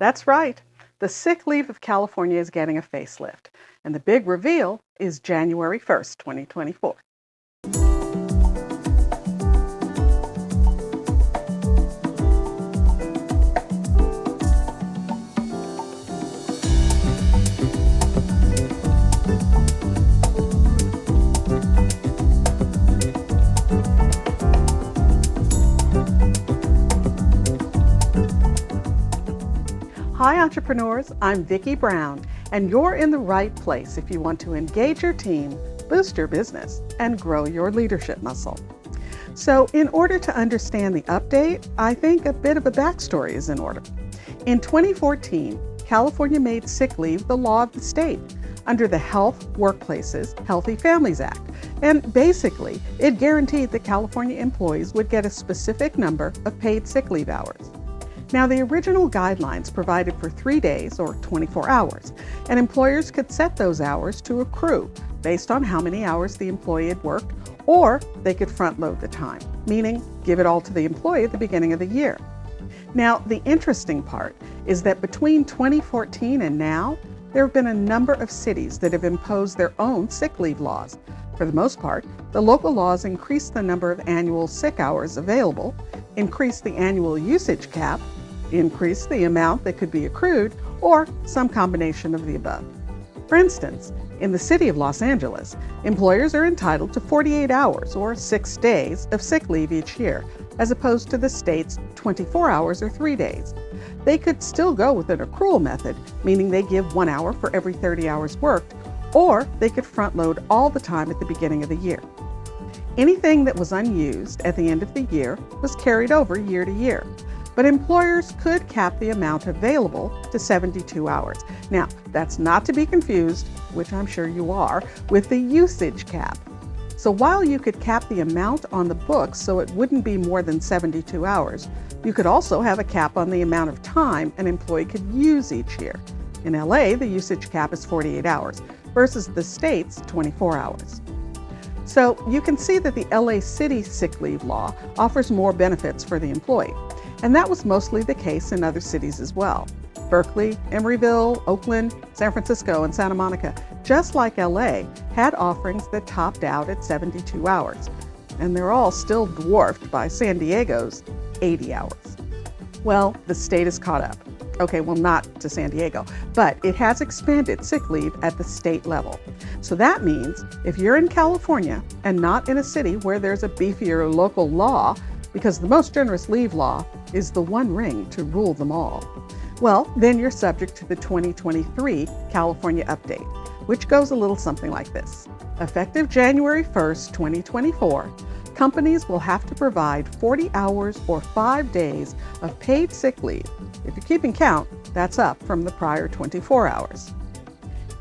That's right. The sick leave of California is getting a facelift, and the big reveal is January 1st, 2024. Hi, entrepreneurs. I'm Vicky Brown, and you're in the right place if you want to engage your team, boost your business, and grow your leadership muscle. So, in order to understand the update, I think a bit of a backstory is in order. In 2014, California made sick leave the law of the state under the Health Workplaces, Healthy Families Act. And basically, it guaranteed that California employees would get a specific number of paid sick leave hours. Now, the original guidelines provided for 3 days or 24 hours, and employers could set those hours to accrue based on how many hours the employee had worked, or they could front load the time, meaning give it all to the employee at the beginning of the year. Now, the interesting part is that between 2014 and now, there have been a number of cities that have imposed their own sick leave laws. For the most part, the local laws increased the number of annual sick hours available, increased the annual usage cap, increase the amount that could be accrued, or some combination of the above. For instance, in the city of Los Angeles, employers are entitled to 48 hours or 6 days of sick leave each year, as opposed to the state's 24 hours or 3 days. They could still go with an accrual method, meaning they give 1 hour for every 30 hours worked, or they could front load all the time at the beginning of the year. Anything that was unused at the end of the year was carried over year to year. But employers could cap the amount available to 72 hours. Now, that's not to be confused, which I'm sure you are, with the usage cap. So while you could cap the amount on the books so it wouldn't be more than 72 hours, you could also have a cap on the amount of time an employee could use each year. In LA, the usage cap is 48 hours versus the state's 24 hours. So you can see that the LA City sick leave law offers more benefits for the employee. And that was mostly the case in other cities as well. Berkeley, Emeryville, Oakland, San Francisco, and Santa Monica, just like LA, had offerings that topped out at 72 hours. And they're all still dwarfed by San Diego's 80 hours. Well, the state has caught up. Okay, well, not to San Diego, but it has expanded sick leave at the state level. So that means if you're in California and not in a city where there's a beefier local law, because the most generous leave law is the one ring to rule them all, well, then you're subject to the 2023 California update, which goes a little something like this. Effective January 1st, 2024, companies will have to provide 40 hours or 5 days of paid sick leave. If you're keeping count, that's up from the prior 24 hours.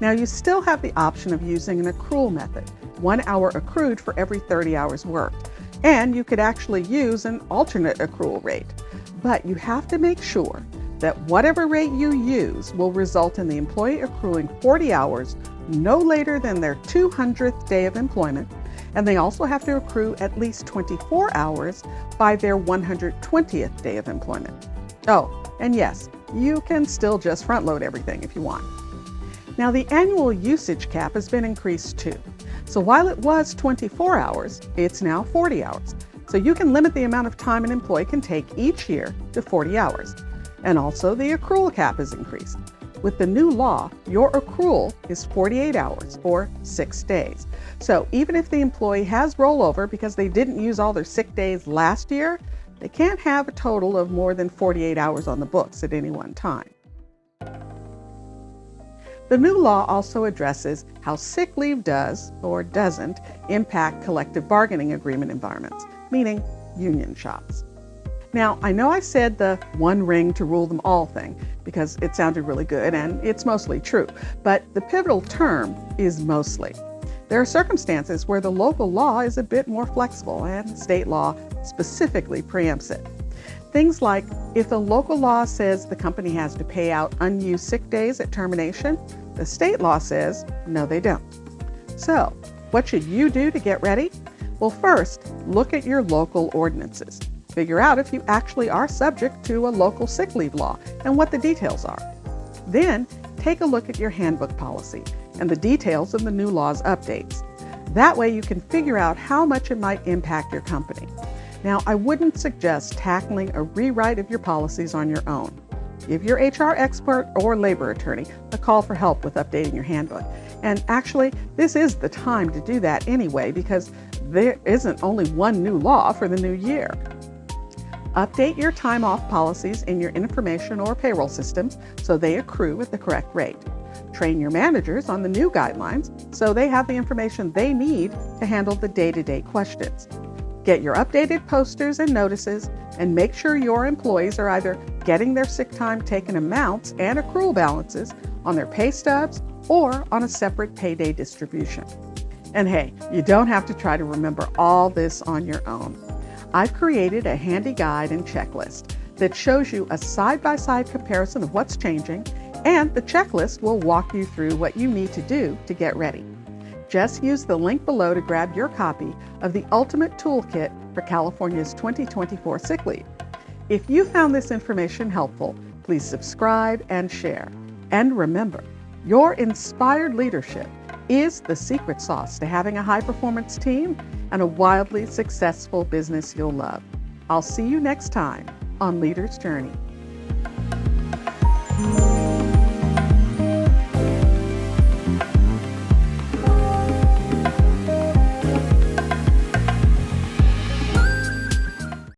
Now, you still have the option of using an accrual method, 1 hour accrued for every 30 hours worked. And you could actually use an alternate accrual rate. But you have to make sure that whatever rate you use will result in the employee accruing 40 hours no later than their 200th day of employment, and they also have to accrue at least 24 hours by their 120th day of employment. Oh, and yes, you can still just front load everything if you want. Now, the annual usage cap has been increased too. So while it was 24 hours, it's now 40 hours. So you can limit the amount of time an employee can take each year to 40 hours. And also the accrual cap is increased. With the new law, your accrual is 48 hours or 6 days. So even if the employee has rollover because they didn't use all their sick days last year, they can't have a total of more than 48 hours on the books at any one time. The new law also addresses how sick leave does or doesn't impact collective bargaining agreement environments, meaning union shops. Now, I know I said the one ring to rule them all thing because it sounded really good and it's mostly true, but the pivotal term is mostly. There are circumstances where the local law is a bit more flexible and state law specifically preempts it. Things like if the local law says the company has to pay out unused sick days at termination, the state law says no, they don't. So, what should you do to get ready? Well, first, look at your local ordinances. Figure out if you actually are subject to a local sick leave law and what the details are. Then, take a look at your handbook policy and the details of the new law's updates. That way you can figure out how much it might impact your company. Now, I wouldn't suggest tackling a rewrite of your policies on your own. Give your HR expert or labor attorney a call for help with updating your handbook. And actually, this is the time to do that anyway because there isn't only one new law for the new year. Update your time off policies in your information or payroll systems so they accrue at the correct rate. Train your managers on the new guidelines so they have the information they need to handle the day-to-day questions. Get your updated posters and notices and make sure your employees are either getting their sick time taken amounts and accrual balances on their pay stubs or on a separate payday distribution. And hey, you don't have to try to remember all this on your own. I've created a handy guide and checklist that shows you a side-by-side comparison of what's changing, and the checklist will walk you through what you need to do to get ready. Just use the link below to grab your copy of the Ultimate Toolkit for California's 2024 sick leave. If you found this information helpful, please subscribe and share. And remember, your inspired leadership is the secret sauce to having a high-performance team and a wildly successful business you'll love. I'll see you next time on Leader's Journey.